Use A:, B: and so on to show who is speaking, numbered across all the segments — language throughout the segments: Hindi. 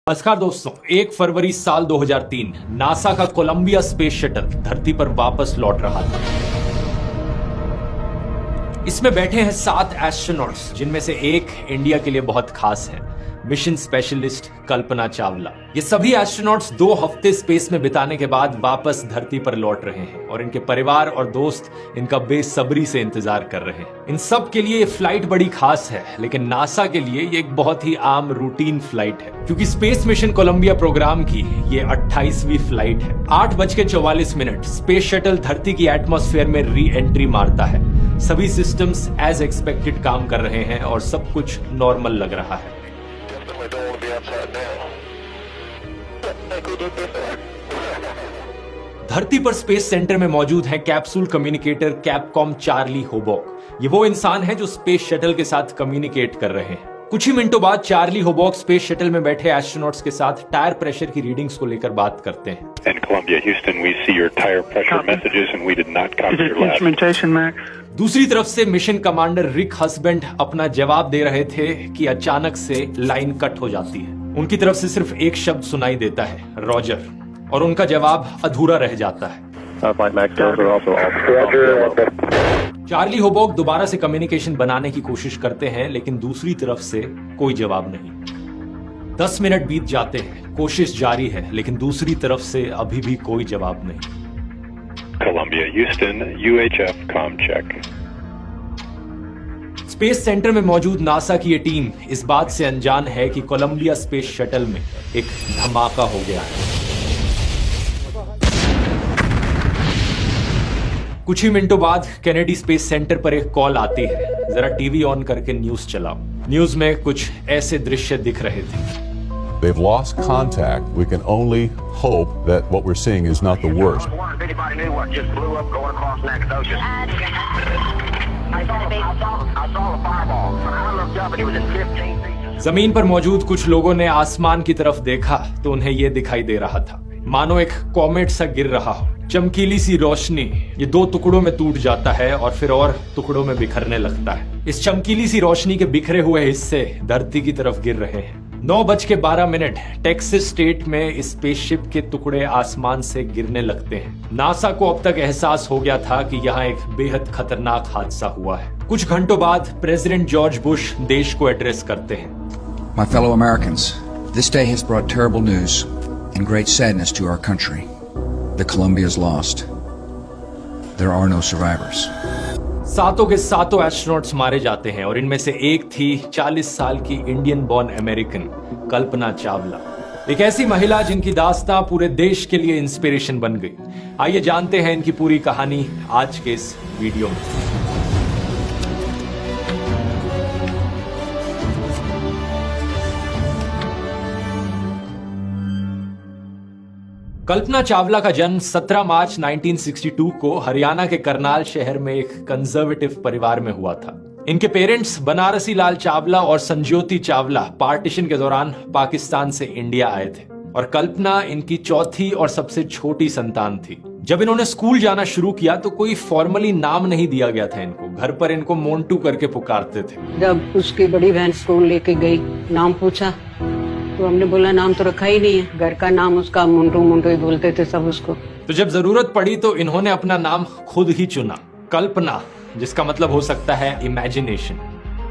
A: नमस्कार दोस्तों, 1 फरवरी साल 2003 नासा का कोलंबिया स्पेस शटल धरती पर वापस लौट रहा था। इसमें बैठे हैं 7 एस्ट्रोनॉट्स, जिनमें से एक इंडिया के लिए बहुत खास है, मिशन स्पेशलिस्ट कल्पना चावला। ये सभी एस्ट्रोनॉट्स 2 हफ्ते स्पेस में बिताने के बाद वापस धरती पर लौट रहे हैं और इनके परिवार और दोस्त इनका बेसब्री से इंतजार कर रहे हैं। इन सब के लिए ये फ्लाइट बड़ी खास है, लेकिन नासा के लिए ये एक बहुत ही आम रूटीन फ्लाइट है, क्योंकि स्पेस मिशन कोलंबिया प्रोग्राम की ये 28वीं फ्लाइट है। 8:44 स्पेस शटल धरती की एटमॉस्फेयर में री एंट्री मारता है। सभी सिस्टम्स एज एक्सपेक्टेड काम कर रहे हैं और सब कुछ नॉर्मल लग रहा है। धरती पर स्पेस सेंटर में मौजूद है कैप्सूल कम्युनिकेटर कैपकॉम चार्ली होबॉक। ये वो इंसान है जो स्पेस शटल के साथ कम्युनिकेट कर रहे हैं। कुछ ही मिनटों बाद चार्ली होबॉक स्पेस शटल में बैठे एस्ट्रोनॉट्स के साथ टायर प्रेशर की रीडिंग्स को लेकर बात करते हैं।
B: And Columbia, Houston, we see your tire pressure messages and we did not copy your last.
C: Instrumentation, Mac.
A: दूसरी तरफ से मिशन कमांडर रिक हस्बैंड अपना जवाब दे रहे थे कि अचानक से लाइन कट हो जाती है। उनकी तरफ से सिर्फ एक शब्द सुनाई देता है, रॉजर, और उनका जवाब अधूरा रह जाता है। चार्ली होबॉक दोबारा से कम्युनिकेशन बनाने की कोशिश करते हैं, लेकिन दूसरी तरफ से कोई जवाब नहीं। 10 मिनट बीत जाते हैं, कोशिश जारी है, लेकिन दूसरी तरफ से अभी भी कोई जवाब नहीं।
B: Columbia, Houston, UHF, com check.
A: Space centre में मौजूद नासा की ये टीम इस बात से अनजान है कि कोलंबिया स्पेस शटल में एक धमाका हो गया है। कुछ ही मिनटों बाद कैनेडी स्पेस सेंटर पर एक कॉल आती है। जरा टीवी ऑन करके न्यूज चलाओ। न्यूज में कुछ ऐसे दृश्य दिख रहे थे।
D: They've lost contact. We can only hope that what we're seeing is not the worst.
A: जमीन पर मौजूद कुछ लोगों ने आसमान की तरफ देखा तो उन्हें यह दिखाई दे रहा था मानो एक कॉमेट सा गिर रहा हो। चमकीली सी रोशनी ये 2 टुकड़ों में टूट जाता है और फिर और टुकड़ों में बिखरने लगता है। इस चमकीली सी रोशनी के बिखरे हुए हिस्से धरती की तरफ गिर रहे हैं। 9:12 टेक्सास स्टेट में स्पेसशिप के टुकड़े आसमान से गिरने लगते हैं। नासा को अब तक एहसास हो गया था कि यहाँ एक बेहद खतरनाक हादसा हुआ है। कुछ घंटों बाद प्रेसिडेंट जॉर्ज बुश देश को एड्रेस करते हैं।
E: My fellow Americans, this day has brought terrible news and great sadness to our country. The Columbia is lost. There are no survivors.
A: सातों के सातों एस्ट्रोनॉट्स मारे जाते हैं और इनमें से एक थी 40 साल की Indian born American Kalpana Chawla, एक ऐसी महिला जिनकी दास्तां पूरे देश के लिए इंस्पिरेशन बन गई। आइए जानते हैं इनकी पूरी कहानी आज के इस वीडियो में। कल्पना चावला का जन्म 17 मार्च 1962 को हरियाणा के करनाल शहर में एक कंजर्वेटिव परिवार में हुआ था। इनके पेरेंट्स बनारसी लाल चावला और संज्योति चावला पार्टीशन के दौरान पाकिस्तान से इंडिया आए थे और कल्पना इनकी चौथी और सबसे छोटी संतान थी। जब इन्होंने स्कूल जाना शुरू किया तो कोई फॉर्मली नाम नहीं दिया गया था इनको। घर पर इनको मोन्टू करके पुकारते थे।
F: जब उसकी बड़ी बहन स्कूल लेके गई, नाम पूछा तो हमने बोला नाम तो रखा ही नहीं है। घर का नाम उसका मुंटू मुंटू ही बोलते थे सब उसको।
A: तो जब जरूरत पड़ी तो इन्होंने अपना नाम खुद ही चुना, कल्पना, जिसका मतलब हो सकता है इमेजिनेशन।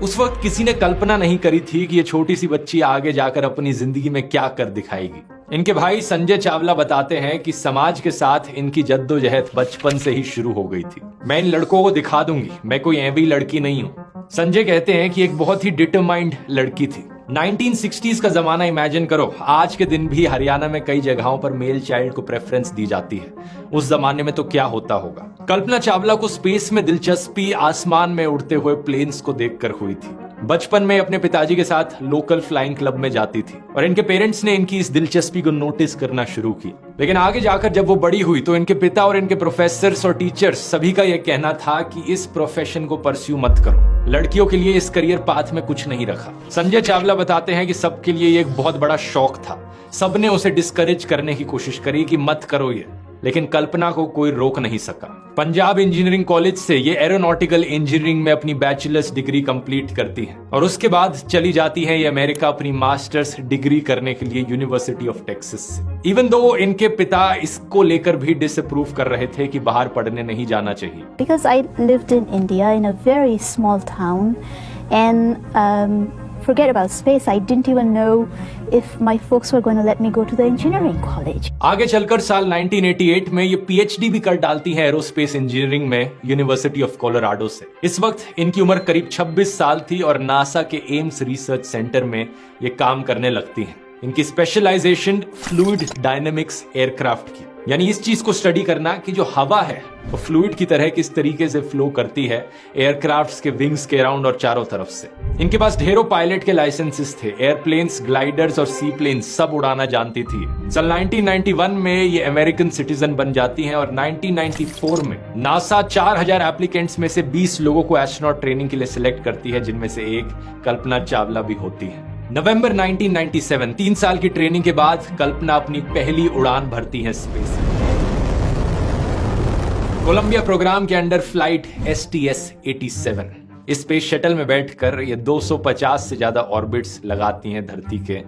A: उस वक्त किसी ने कल्पना नहीं करी थी कि ये छोटी सी बच्ची आगे जाकर अपनी जिंदगी में क्या कर दिखाएगी। इनके भाई संजय चावला बताते हैं कि समाज के साथ इनकी जद्दोजहद बचपन से ही शुरू हो गई थी। मैं इन लड़कों को दिखा दूंगी, मैं कोई ऐवी लड़की नहीं हूँ। संजय कहते हैं कि एक बहुत ही डिटरमाइंड लड़की थी। 1960s का जमाना इमेजिन करो। आज के दिन भी हरियाणा में कई जगहों पर मेल चाइल्ड को प्रेफरेंस दी जाती है। उस जमाने में तो क्या होता होगा। कल्पना चावला को स्पेस में दिलचस्पी आसमान में उड़ते हुए प्लेन्स को देखकर हुई थी। बचपन में अपने पिताजी के साथ लोकल फ्लाइंग क्लब में जाती थी और इनके पेरेंट्स ने इनकी इस दिलचस्पी को नोटिस करना शुरू किया। लेकिन आगे जाकर जब वो बड़ी हुई तो इनके पिता और इनके प्रोफेसर्स और टीचर्स सभी का यह कहना था कि इस प्रोफेशन को परस्यू मत करो। लड़कियों के लिए इस करियर पाथ में कुछ नहीं रखा। संजय चावला बताते हैं कि सबके लिए ये एक बहुत बड़ा शौक था। सबने उसे डिस्करेज करने की कोशिश करी कि मत करो ये, लेकिन कल्पना को कोई रोक नहीं सका। पंजाब इंजीनियरिंग कॉलेज से ये एरोनॉटिकल इंजीनियरिंग में अपनी बैचलर्स डिग्री कंप्लीट करती हैं और उसके बाद चली जाती है ये अमेरिका अपनी मास्टर्स डिग्री करने के लिए यूनिवर्सिटी ऑफ टेक्सास से। इवन दो इनके पिता इसको लेकर भी डिसअप्रूव कर रहे थे कि बाहर पढ़ने नहीं जाना चाहिए।
C: Because I lived in India in a very small town and forget about space, I didn't even know if my folks were going to let me go to the engineering college.
A: आगे चलकर साल 1988 में ये पीएचडी भी कर डालती हैं एरोस्पेस इंजीनियरिंग में यूनिवर्सिटी ऑफ कोलोराडो से। इस वक्त इनकी उम्र करीब 26 साल थी और नासा के एम्स रिसर्च सेंटर में ये काम करने लगती हैं। इनकी स्पेशलाइजेशन फ्लूइड डायनेमिक्स एयरक्राफ्ट की, यानी इस चीज को स्टडी करना कि जो हवा है वो फ्लूइड की तरह किस तरीके से फ्लो करती है एयरक्राफ्ट्स के विंग्स के अराउंड और चारों तरफ से। इनके पास ढेरों पायलट के लाइसेंसेस थे, एयरप्लेन्स, ग्लाइडर्स और सी प्लेन्स सब उड़ाना जानती थी। सन 1991 में ये अमेरिकन सिटीजन बन जाती हैं और 1994 में नासा 4000 एप्लीकेंट्स में से 20 लोगों को एस्ट्रोनॉट ट्रेनिंग के लिए सिलेक्ट करती है, जिनमें से एक कल्पना चावला भी होती है। नवंबर 1997, 3 साल की ट्रेनिंग के बाद कल्पना अपनी पहली उड़ान भरती है स्पेस। कोलंबिया प्रोग्राम के अंडर फ्लाइट STS-87 इस स्पेस शटल में बैठकर ये 250 से ज्यादा ऑर्बिट्स लगाती हैं धरती के,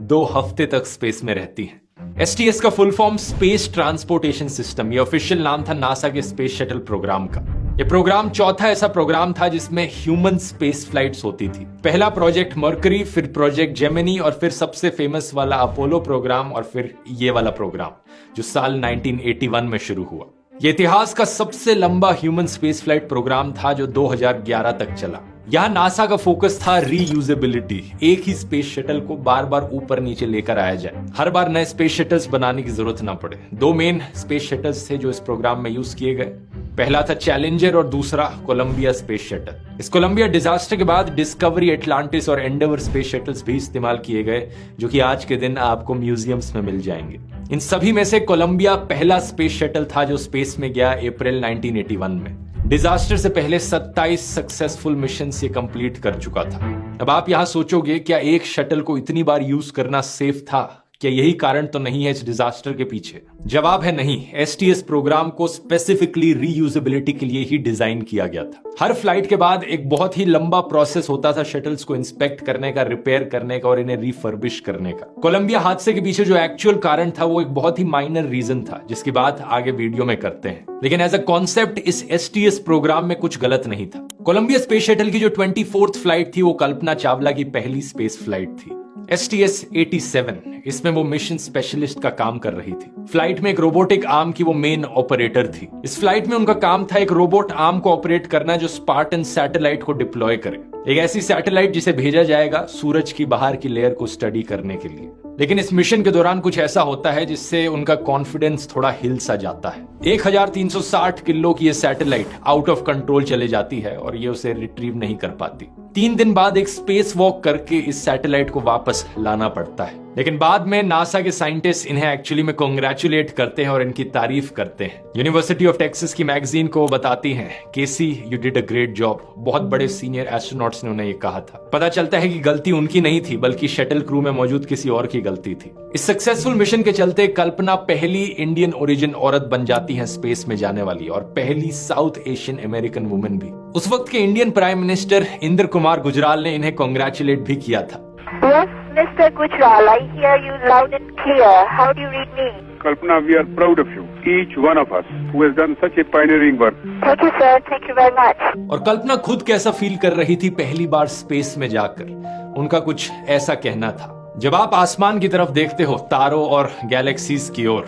A: 2 हफ्ते तक स्पेस में रहती हैं। STS का full form space transportation system, ये ऑफिशियल नाम था नासा के स्पेस शटल प्रोग्राम का। ये प्रोग्राम चौथा ऐसा प्रोग्राम था जिसमें ह्यूमन स्पेस फ्लाइट्स होती थी। पहला प्रोजेक्ट मर्करी, फिर प्रोजेक्ट जेमिनी और फिर सबसे फेमस वाला अपोलो प्रोग्राम और फिर ये वाला प्रोग्राम जो साल 1981 में शुरू हुआ। ये इतिहास का सबसे लंबा ह्यूमन स्पेस फ्लाइट प्रोग्राम था जो 2011 तक चला। यहाँ नासा का फोकस था रीयूजेबिलिटी, एक ही स्पेस शटल को बार बार ऊपर नीचे लेकर आया जाए, हर बार नए स्पेस शटल्स बनाने की जरूरत ना पड़े। 2 मेन स्पेस शटल्स थे जो इस प्रोग्राम में यूज किए गए। पहला था चैलेंजर और दूसरा कोलंबिया स्पेस शटल। इस कोलंबिया डिजास्टर के बाद डिस्कवरी, एटलांटिस और एंडेवर स्पेस शटल्स भी इस्तेमाल किए गए, जो कि आज के दिन आपको म्यूजियम्स में मिल जाएंगे। इन सभी में से कोलंबिया पहला स्पेस शटल था जो स्पेस में गया अप्रैल 1981 में। डिजास्टर से पहले 27 सक्सेसफुल मिशन ये कंप्लीट कर चुका था। अब आप यहां सोचोगे क्या एक शटल को इतनी बार यूज करना सेफ था? क्या यही कारण तो नहीं है इस डिजास्टर के पीछे? जवाब है नहीं। STS प्रोग्राम को स्पेसिफिकली रीयूजेबिलिटी के लिए ही डिजाइन किया गया था। हर फ्लाइट के बाद एक बहुत ही लंबा प्रोसेस होता था शटल्स को इंस्पेक्ट करने का, रिपेयर करने का और इन्हें रिफर्बिश करने का। कोलंबिया हादसे के पीछे जो एक्चुअल कारण था वो एक बहुत ही माइनर रीजन था, जिसकी बात आगे वीडियो में करते हैं। लेकिन एज अ कॉन्सेप्ट इस STS प्रोग्राम में कुछ गलत नहीं था। कोलंबिया स्पेस शटल की जो 24th फ्लाइट थी वो कल्पना चावला की पहली स्पेस फ्लाइट थी। STS-87 इसमें वो मिशन स्पेशलिस्ट का काम कर रही थी। फ्लाइट में एक रोबोटिक आर्म की वो मेन ऑपरेटर थी। इस फ्लाइट में उनका काम था एक रोबोट आर्म को ऑपरेट करना जो स्पार्टन सैटेलाइट को डिप्लॉय करे, एक ऐसी सैटेलाइट जिसे भेजा जाएगा सूरज की बाहर की लेयर को स्टडी करने के लिए। लेकिन इस मिशन के दौरान कुछ ऐसा होता है जिससे उनका कॉन्फिडेंस थोड़ा हिल सा जाता है। 1360 किलो की ये सैटेलाइट आउट ऑफ कंट्रोल चले जाती है और ये उसे रिट्रीव नहीं कर पाती। 3 दिन बाद एक स्पेस वॉक करके इस सैटेलाइट को वापस लाना पड़ता है। लेकिन बाद में नासा के साइंटिस्ट इन्हें एक्चुअली में कांग्रेचुलेट करते हैं और इनकी तारीफ करते हैं। यूनिवर्सिटी ऑफ टेक्सास की मैगजीन को बताती हैं, Casey you did a great job. बहुत बड़े सीनियर एस्ट्रोनॉट्स ने उन्हें ये कहा था। पता चलता है कि गलती उनकी नहीं थी बल्कि शटल क्रू में मौजूद किसी और की गलती थी। इस सक्सेसफुल मिशन के चलते कल्पना पहली इंडियन ओरिजिन औरत बन जाती है स्पेस में जाने वाली और पहली साउथ एशियन अमेरिकन वुमेन भी। उस वक्त के Indian prime minister Indra Kumar Gujral ने इन्हें कांग्रेचुलेट भी किया था।
G: Yes, Mr. Gujral, I hear you loud and clear. How do you read me?
H: Kalpana, we are proud of you, each one of us who has done such a pioneering work.
G: Thank you, sir. Thank you very much.
A: और कल्पना खुद कैसा फील कर रही थी पहली बार स्पेस में जाकर, उनका कुछ ऐसा कहना था। जब आप आसमान की तरफ देखते हो, तारों और गैलेक्सीज की ओर,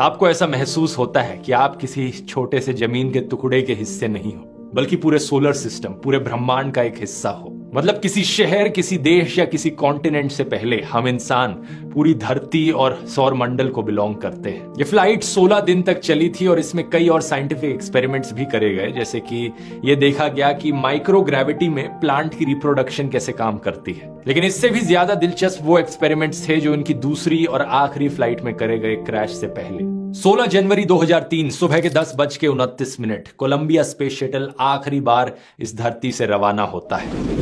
A: आपको ऐसा महसूस होता है कि आप किसी छोटे से जमीन के टुकड़े के हिस्से नहीं हो, बल्कि पूरे सोलर सिस्टम, पूरे ब्रह्मांड का एक हिस्सा हो। मतलब किसी शहर, किसी देश या किसी कॉन्टिनेंट से पहले हम इंसान पूरी धरती और सौर मंडल को बिलोंग करते हैं। ये फ्लाइट 16 दिन तक चली थी और इसमें कई और साइंटिफिक एक्सपेरिमेंट्स भी करे गए, जैसे कि ये देखा गया कि माइक्रोग्रेविटी में प्लांट की रिप्रोडक्शन कैसे काम करती है। लेकिन इससे भी ज्यादा दिलचस्प वो एक्सपेरिमेंट्स थे जो इनकी दूसरी और आखिरी फ्लाइट में करे गए क्रैश से पहले। 16 जनवरी 2003 सुबह के 10:29 कोलंबिया स्पेस शटल आखिरी बार इस धरती से रवाना होता है।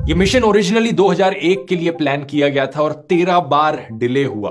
A: ये मिशन ओरिजिनली 2001 के लिए प्लान किया गया था और 13 बार डिले हुआ।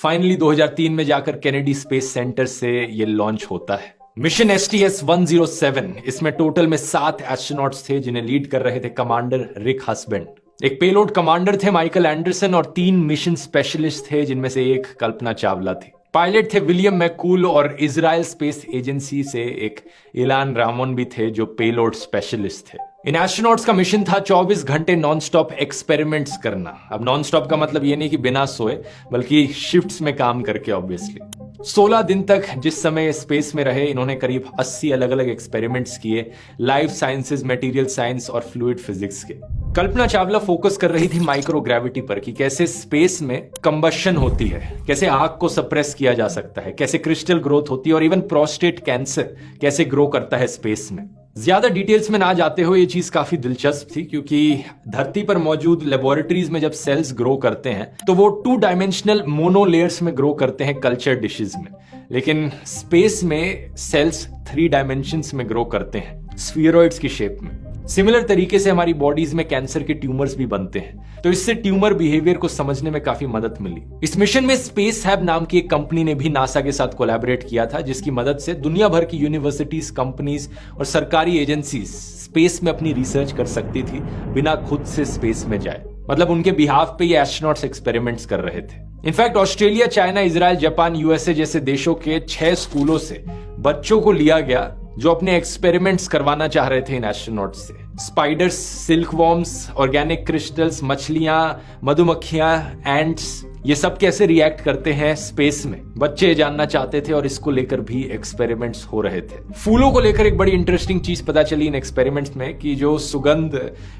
A: फाइनली 2003 में जाकर केनेडी स्पेस सेंटर से ये लॉन्च होता है। मिशन STS-107, इसमें टोटल में 7 एस्ट्रोनॉट्स थे जिन्हें लीड कर रहे थे कमांडर रिक हस्बैंड। एक पेलोड कमांडर थे माइकल एंडरसन और 3 मिशन स्पेशलिस्ट थे जिनमें से एक कल्पना चावला थी। पायलट थे विलियम मैककूल और इजराइल स्पेस एजेंसी से एक इलान रामोन भी थे जो पेलोड स्पेशलिस्ट थे। इन एस्ट्रोनॉट्स का मिशन था 24 घंटे नॉन स्टॉप एक्सपेरिमेंट्स करना। अब नॉन स्टॉप का मतलब ये नहीं कि बिना सोए, बल्कि शिफ्ट्स में काम करके ऑब्वियसली। 16 दिन तक जिस समय स्पेस में रहे इन्होंने करीब 80 अलग अलग एक्सपेरिमेंट्स किए, लाइफ साइंसेज, मटेरियल साइंस और फ्लूइड फिजिक्स के। कल्पना चावला फोकस कर रही थी माइक्रोग्रेविटी पर कि कैसे स्पेस में कंबशन होती है, कैसे आग को सप्रेस किया जा सकता है, कैसे क्रिस्टल ग्रोथ होती है और इवन प्रोस्टेट कैंसर कैसे ग्रो करता है स्पेस में। ज्यादा डिटेल्स में ना जाते हुए ये चीज काफी दिलचस्प थी क्योंकि धरती पर मौजूद लेबोरेटरीज में जब सेल्स ग्रो करते हैं तो वो 2 डायमेंशनल मोनोलेयर्स में ग्रो करते हैं कल्चर डिशेस में, लेकिन स्पेस में सेल्स 3 डायमेंशंस में ग्रो करते हैं स्फीयरॉइड्स की शेप में। सिमिलर तरीके से हमारी बॉडीज में कैंसर के ट्यूमर्स भी बनते हैं, तो इससे ट्यूमर बिहेवियर को समझने में काफी मदद मिली। इस मिशन में स्पेस हैब नाम की एक कंपनी ने भी नासा के साथ कोलैबोरेट किया था जिसकी मदद से दुनिया भर की यूनिवर्सिटीज, कंपनीज और सरकारी एजेंसीज स्पेस में अपनी रिसर्च कर सकती थी बिना खुद से स्पेस में जाए। मतलब उनके बिहाफ पे ये एस्ट्रोनॉट्स एक्सपेरिमेंट्स कर रहे थे। In fact Australia, China, Israel, Japan, USA जैसे देशों के 6 स्कूलों से बच्चों को लिया गया जो अपने एक्सपेरिमेंट्स करवाना चाह रहे थे इन एस्ट्रोनॉट्स से। Spiders, silk worms, organic crystals, मछलियां, मधुमक्खियां, एंट्स, ये सब कैसे रिएक्ट करते हैं स्पेस में, बच्चे जानना चाहते थे और इसको लेकर भी एक्सपेरिमेंट्स हो रहे थे। फूलों को लेकर एक बड़ी इंटरेस्टिंग चीज पता चली इन एक्सपेरिमेंट्स में कि जो सुगंध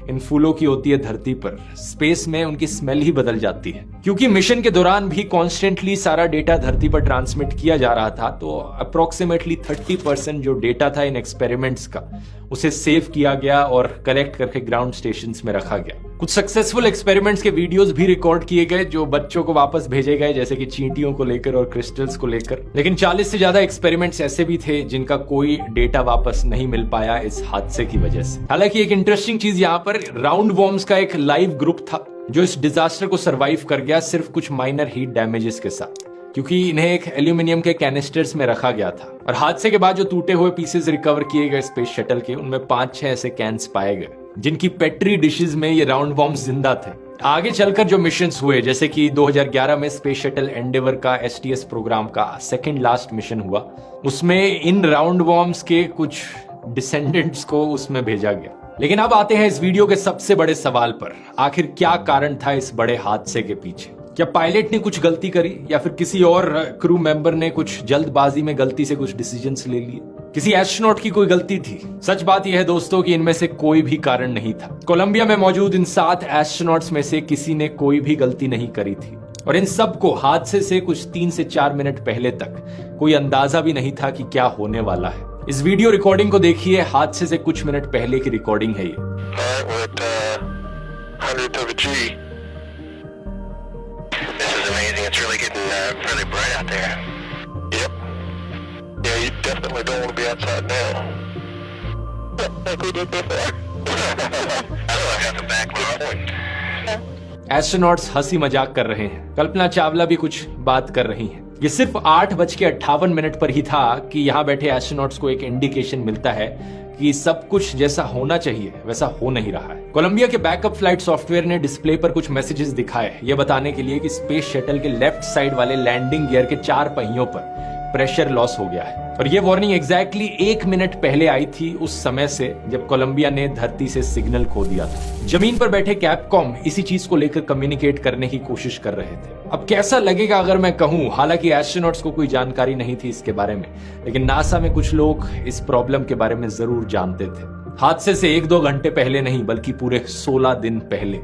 A: इन फूलों की होती है धरती पर, स्पेस में उनकी स्मेल ही बदल जाती है। क्योंकि मिशन के दौरान भी कॉन्स्टेंटली सारा डेटा धरती पर ट्रांसमिट किया जा रहा था, तो अप्रोक्सीमेटली 30% जो डेटा था इन एक्सपेरिमेंट्स का उसे सेव किया गया और कलेक्ट करके ग्राउंड स्टेशंस में रखा गया। कुछ सक्सेसफुल एक्सपेरिमेंट्स के वीडियोस भी रिकॉर्ड किए गए जो बच्चों को वापस भेजे गए, जैसे कि चींटियों को लेकर और क्रिस्टल्स को लेकर। लेकिन 40 से ज्यादा एक्सपेरिमेंट्स ऐसे भी थे जिनका कोई डेटा वापस नहीं मिल पाया इस हादसे की वजह से। हालांकि एक इंटरेस्टिंग चीज यहाँ पर राउंड वॉर्म्स का एक लाइव ग्रुप था जो इस डिजास्टर को सर्वाइव कर गया सिर्फ कुछ माइनर हीट डैमेजेस के साथ, क्योंकि इन्हें एक एल्यूमिनियम के कैनिस्टर्स में रखा गया था। और हादसे के बाद जो टूटे हुए पीसेस रिकवर किए गए स्पेस शटल के, उनमें 5-6 ऐसे कैंस पाए गए जिनकी पेट्री डिशेस में ये राउंड वॉर्म्स जिंदा थे। आगे चलकर जो मिशंस हुए, जैसे कि 2011 में स्पेस शटल एंडेवर का STS प्रोग्राम का सेकंड लास्ट मिशन हुआ, उसमें इन राउंड वॉर्म्स के कुछ डिसेंडेंट्स को उसमें भेजा गया। लेकिन अब आते हैं इस वीडियो के सबसे बड़े सवाल पर, आखिर क्या कारण था इस बड़े हादसे के पीछे? क्या पायलट ने कुछ गलती करी या फिर किसी और क्रू मेंबर ने कुछ जल्दबाजी में गलती से कुछ डिसीजंस ले लिए? किसी एस्ट्रोनॉट की कोई गलती थी? सच बात यह है दोस्तों कि इनमें से कोई भी कारण नहीं था। कोलंबिया में मौजूद इन 7 एस्ट्रोनॉट्स में से किसी ने कोई भी गलती नहीं करी थी और इन सबको हादसे से कुछ 3 से 4 मिनट पहले तक कोई अंदाजा भी नहीं था कि क्या होने वाला है। इस वीडियो रिकॉर्डिंग को देखिए, हादसे से कुछ मिनट पहले की रिकॉर्डिंग है ये।
B: Definitely don't want to be outside now. Like we did before. I don't have to back my own.
A: Astronauts हंसी मजाक कर रहे हैं, कल्पना चावला भी कुछ बात कर रही हैं। ये सिर्फ 8:58 पर ही था कि यहाँ बैठे एस्ट्रोनॉट्स को एक इंडिकेशन मिलता है कि सब कुछ जैसा होना चाहिए वैसा हो नहीं रहा है। कोलंबिया के बैकअप फ्लाइट सॉफ्टवेयर ने डिस्प्ले पर कुछ मैसेजेस दिखाए, ये बताने के लिए कि स्पेस शटल के लेफ्ट साइड वाले लैंडिंग गियर के 4 पहियों पर प्रेशर लॉस हो गया है। और ये वार्निंग एग्जैक्टली 1 मिनट पहले आई थी, उस समय से जब कोलंबिया ने धरती से सिग्नल खो दिया था। जमीन पर बैठे कैपकॉम इसी चीज को लेकर कम्युनिकेट करने की कोशिश कर रहे थे। अब कैसा लगेगा अगर मैं कहूं, हालांकि एस्ट्रोनॉट्स को कोई जानकारी नहीं थी इसके बारे में, लेकिन नासा में कुछ लोग इस प्रॉब्लम के बारे में जरूर जानते थे। हादसे से 1-2 घंटे पहले नहीं बल्कि पूरे 16 दिन पहले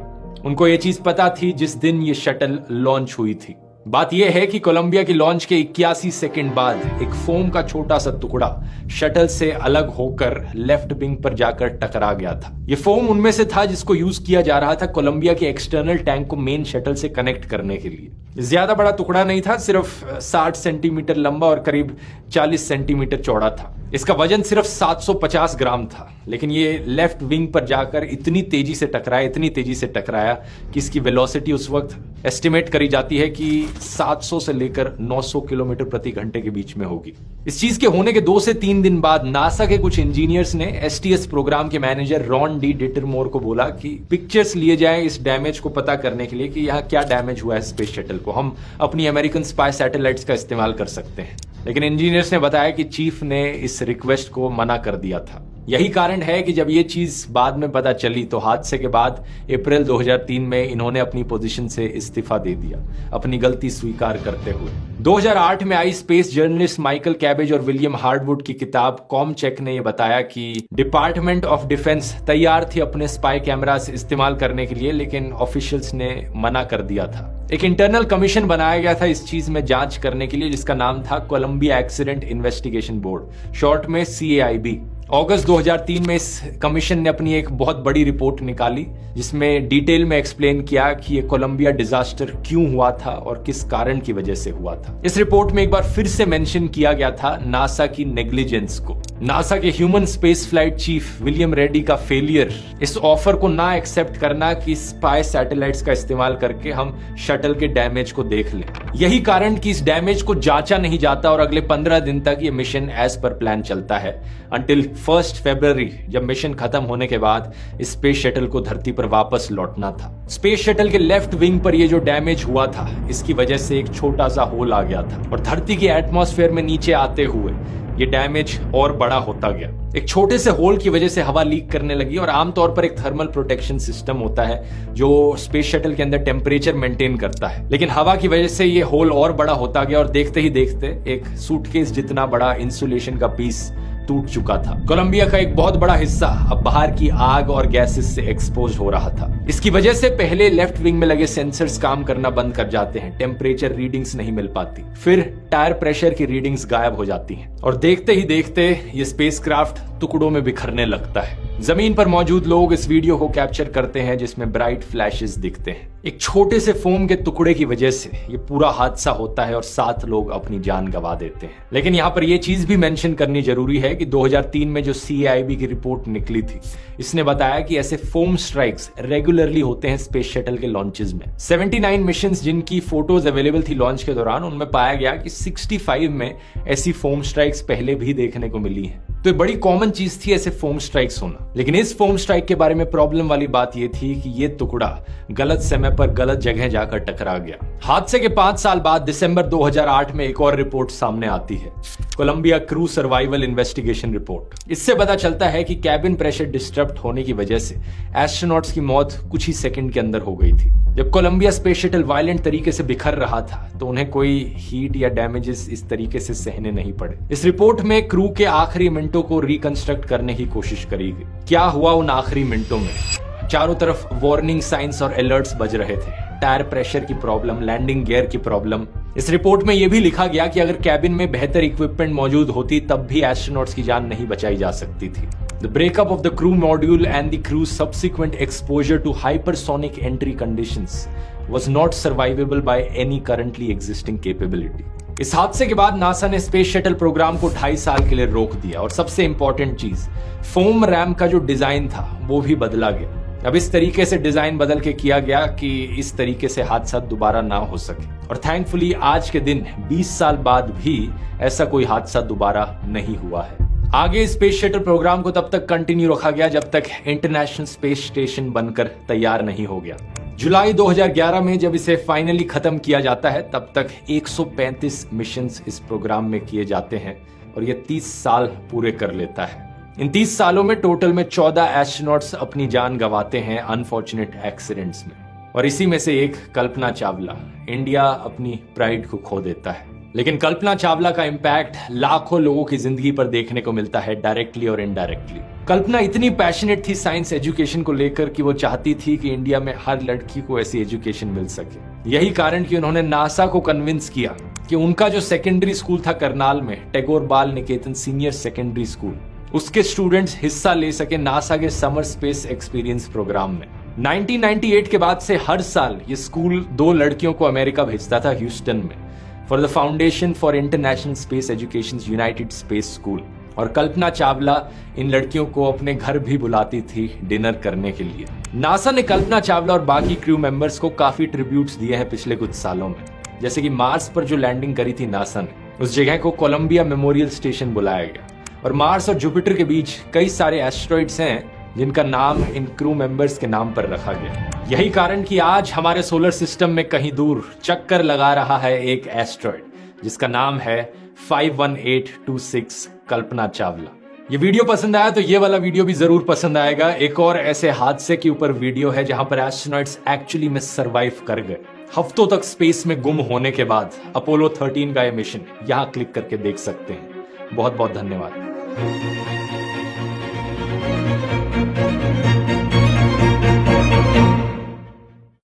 A: उनको ये चीज पता थी जिस दिन ये शटल लॉन्च हुई थी। बात यह है कि कोलंबिया की लॉन्च के 81 सेकंड बाद एक फोम का छोटा सा टुकड़ा शटल से अलग होकर लेफ्ट विंग पर जाकर टकरा गया था। यह फोम उनमें से था जिसको यूज किया जा रहा था कोलंबिया के एक्सटर्नल टैंक को मेन शटल से कनेक्ट करने के लिए। ज्यादा बड़ा टुकड़ा नहीं था, सिर्फ 60 सेंटीमीटर लंबा और करीब 40 सेंटीमीटर चौड़ा था। इसका वजन सिर्फ 750 ग्राम था, लेकिन ये लेफ्ट विंग पर जाकर इतनी तेजी से टकराया कि इसकी वेलोसिटी उस वक्त एस्टिमेट करी जाती है कि 700 से लेकर 900 किलोमीटर प्रति घंटे के बीच में होगी। इस चीज के होने के 2 से 3 दिन बाद नासा के कुछ इंजीनियर्स ने STS प्रोग्राम के मैनेजर रॉन डी डिटरमोर को बोला कि पिक्चर्स लिए जाएं इस डैमेज को पता करने के लिए कि यहाँ क्या डैमेज हुआ है स्पेस शटल को। हम अपनी अमेरिकन स्पाई सैटेलाइट्स का इस्तेमाल कर सकते हैं। लेकिन इंजीनियर्स ने बताया कि चीफ ने इस रिक्वेस्ट को मना कर दिया था। यही कारण है कि जब ये चीज बाद में पता चली तो हादसे के बाद अप्रैल 2003 में इन्होंने अपनी पोजीशन से इस्तीफा दे दिया, अपनी गलती स्वीकार करते हुए। 2008 में आई स्पेस जर्नलिस्ट माइकल कैबेज और विलियम हार्डवुड की किताब कॉमचेक ने यह बताया कि डिपार्टमेंट ऑफ डिफेंस तैयार थी अपने स्पाई कैमरास इस्तेमाल करने के लिए, लेकिन ऑफिशियल्स ने मना कर दिया था। एक इंटरनल कमीशन बनाया गया था इस चीज में जांच करने के लिए, जिसका नाम था Columbia accident investigation board, short में CAIB। अगस्त 2003 में इस कमीशन ने अपनी एक बहुत बड़ी रिपोर्ट निकाली जिसमें डिटेल में एक्सप्लेन किया कि ये कोलंबिया डिजास्टर क्यों हुआ था और किस कारण की वजह से हुआ था। इस रिपोर्ट में एक बार फिर से मेंशन किया गया था नासा की नेग्लिजेंस को। नासा के human space flight chief William Reddy का फेलियर, इस ऑफर को ना एक्सेप्ट करना कि स्पाई सैटेलाइट्स का इस्तेमाल करके हम शटल के डैमेज को देख लें। यही कारण कि इस डैमेज को जांचा नहीं जाता और अगले 15 दिन तक ये मिशन एज पर प्लान चलता है, अंटिल 1 फरवरी जब मिशन खत्म होने के बाद स्पेस शटल को धरती पर वापस लौटना था। स्पेस शटल के लेफ्ट विंग पर ये जो डैमेज हुआ था, इसकी वजह से एक छोटा सा होल आ गया था और धरती के एटमॉस्फेयर में नीचे आते हुए ये डैमेज और बड़ा होता गया। एक छोटे से होल की वजह से हवा लीक करने लगी और आमतौर पर एक थर्मल प्रोटेक्शन सिस्टम होता है जो स्पेस शटल के अंदर टेम्परेचर मेंटेन करता है, लेकिन हवा की वजह से ये होल और बड़ा होता गया और देखते ही देखते एक सूटकेस जितना बड़ा इंसुलेशन का पीस टूट चुका था। कोलंबिया का एक बहुत बड़ा हिस्सा अब बाहर की आग और गैसेस से एक्सपोज हो रहा था। इसकी वजह से पहले लेफ्ट विंग में लगे सेंसर्स काम करना बंद कर जाते हैं, टेम्परेचर रीडिंग्स नहीं मिल पाती, फिर टायर प्रेशर की रीडिंग्स गायब हो जाती हैं और देखते ही देखते ये स्पेसक्राफ्ट टुकड़ों में बिखरने लगता है। जमीन पर मौजूद लोग इस वीडियो को कैप्चर करते हैं जिसमें ब्राइट फ्लैशेस दिखते हैं। एक छोटे से फोम के टुकड़े की वजह से ये पूरा हादसा होता है और 7 लोग अपनी जान गंवा देते हैं। लेकिन यहाँ पर यह चीज भी मेंशन करनी जरूरी है कि 2003 में जो CAIB की रिपोर्ट निकली थी, इसने बताया कि ऐसे फोम स्ट्राइक्स रेगुलरली होते हैं स्पेस शटल के लॉन्चेस में। 79 मिशंस जिनकी फोटोज अवेलेबल थी लॉन्च के दौरान, उनमें पाया गया कि 65 में ऐसी फोम स्ट्राइक्स पहले भी देखने को मिली हैं। तो ये बड़ी कॉमन चीज थी ऐसे फोम स्ट्राइक्स होना। लेकिन इस फोम स्ट्राइक के बारे में प्रॉब्लम वाली बात यह थी कि ये टुकड़ा गलत समय पर गलत जगह जाकर टकरा गया। हादसे के 5 साल बाद दिसंबर 2008 में एक और रिपोर्ट सामने आती है, Columbia crew survival investigation report. इससे पता चलता है कि कैबिन प्रेशर डिस्टर्ब होने की वजह से एस्ट्रोनॉट्स की मौत कुछ ही सेकंड के अंदर हो गई थी। जब कोलंबिया स्पेस शटल वायलेंट तरीके से बिखर रहा था तो उन्हें कोई हीट या डैमेजेस इस तरीके से सहने नहीं पड़े। इस रिपोर्ट में क्रू के आखिरी मिनटों को रिकंस्ट्रक्ट करने की कोशिश करी गई। क्या हुआ उन आखिरी मिनटों में? चारों तरफ वार्निंग साइंस और अलर्ट्स बज रहे थे, टायर प्रेशर की प्रॉब्लम, लैंडिंग गियर की प्रॉब्लम। इस रिपोर्ट में यह भी लिखा गया कि अगर कैबिन में बेहतर इक्विपमेंट मौजूद होती तब भी एस्ट्रोनॉट्स की जान नहीं बचाई जा सकती थी। The breakup of the crew module and the crew's subsequent exposure to hypersonic entry conditions was not survivable by any currently existing capability. इस हादसे के बाद नासा ने स्पेस शटल प्रोग्राम को 2.5 साल के लिए रोक दिया और सबसे इंपॉर्टेंट चीज, फोम रैम का जो डिजाइन था वो भी बदला गया। अब इस तरीके से डिजाइन बदल के किया गया कि इस तरीके से हादसा दोबारा ना हो सके और थैंकफुली आज के दिन 20 साल बाद भी ऐसा कोई हादसा दोबारा नहीं हुआ है। आगे स्पेस शटल प्रोग्राम को तब तक कंटिन्यू रखा गया जब तक इंटरनेशनल स्पेस स्टेशन बनकर तैयार नहीं हो गया। जुलाई 2011 में जब इसे फाइनली खत्म किया जाता है तब तक 135 मिशंस इस प्रोग्राम में किए जाते हैं और ये 30 साल पूरे कर लेता है। इन 30 सालों में टोटल में 14 एस्ट्रोनॉट्स अपनी जान गंवाते हैं अनफॉर्चुनेट एक्सीडेंट्स में और इसी में से एक कल्पना चावला। इंडिया अपनी प्राइड को खो देता है, लेकिन कल्पना चावला का इम्पैक्ट लाखों लोगों की जिंदगी पर देखने को मिलता है, डायरेक्टली और इनडायरेक्टली। कल्पना इतनी पैशनेट थी साइंस एजुकेशन को लेकर कि वो चाहती थी कि इंडिया में हर लड़की को ऐसी एजुकेशन मिल सके। यही कारण कि उन्होंने नासा को कन्विंस किया कि उनका जो सेकेंडरी स्कूल था करनाल में, टैगोर बाल निकेतन सीनियर सेकेंडरी स्कूल, उसके स्टूडेंट्स हिस्सा ले सके नासा के समर स्पेस एक्सपीरियंस प्रोग्राम में। 1998 के बाद से हर साल ये स्कूल 2 लड़कियों को अमेरिका भेजता था, ह्यूस्टन में, for the foundation for international space education United space school. और कल्पना चावला इन लड़कियों को अपने घर भी बुलाती थी डिनर करने के लिए। नासा ने कल्पना चावला और बाकी क्रू मेंबर्स को काफी ट्रिब्यूट्स दिए हैं पिछले कुछ सालों में, जैसे कि मार्स पर जो लैंडिंग करी थी नासा ने, उस जगह को कोलंबिया मेमोरियल स्टेशन बुलाया गया। और मार्स और जुपिटर के बीच कई सारे एस्ट्रॉइड्स हैं जिनका नाम इन क्रू मेंबर्स के नाम पर रखा गया। यही कारण कि आज हमारे सोलर सिस्टम में कहीं दूर चक्कर लगा रहा है एक एस्ट्रॉइड जिसका नाम है 51826 कल्पना चावला। ये वीडियो पसंद आया तो ये वाला वीडियो भी जरूर पसंद आएगा। एक और ऐसे हादसे के ऊपर वीडियो है जहां पर एस्ट्रोनॉट्स एक्चुअली में सरवाइव कर गए हफ्तों तक स्पेस में गुम होने के बाद। अपोलो 13 का ये मिशन यहां क्लिक करके देख सकते हैं। बहुत बहुत धन्यवाद।